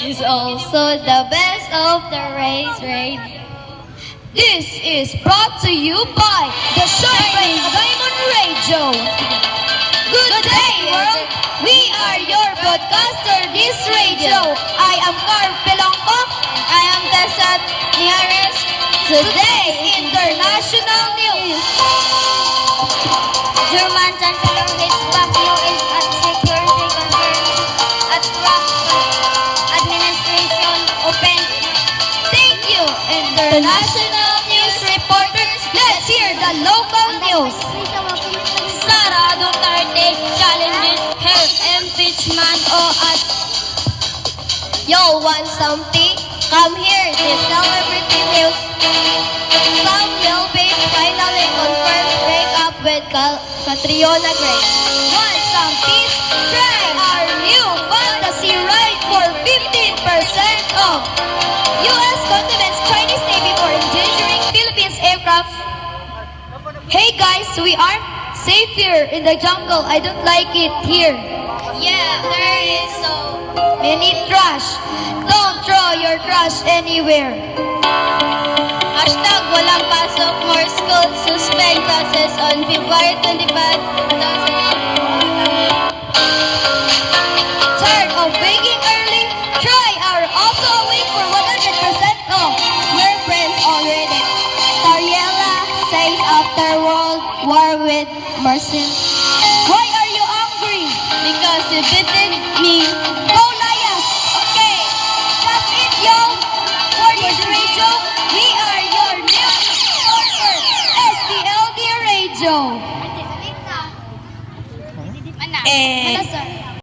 is also the best of the race radio. This is brought to you by the Shining Diamond Radio. Good day, world! We are your broadcaster this radio. I am Carl Pelongco. I am Tessa Niares. Today, international news. German Chancellor Hitchback is at security concerns at Trump administration open. Thank you, international news reporters. Let's hear the local news. Sara Duterte challenges her impeachment at Yo, want something? Come here, this celebrity news. Sam Milby finally confirmed breakup with Catriona Gray. Want some peace? Try our new fantasy ride for 15% off. U.S. condemns Chinese Navy for endangering Philippines aircraft. Hey guys, we aren't safe here in the jungle. I don't like it here. Yeah, there is so many trash. Don't throw your trash anywhere. Hashtag walang pasok, more school, suspend classes on February 25, 2020. Tired of waking early? Try our also awake for 100% off. We're friends already. Tariela says after World War with Mercy. Why are you angry? Because you beaten me. Go Lions! Okay, that's it, yo. For this radio, we are your news reporter, STLD Radio. Mana, sir?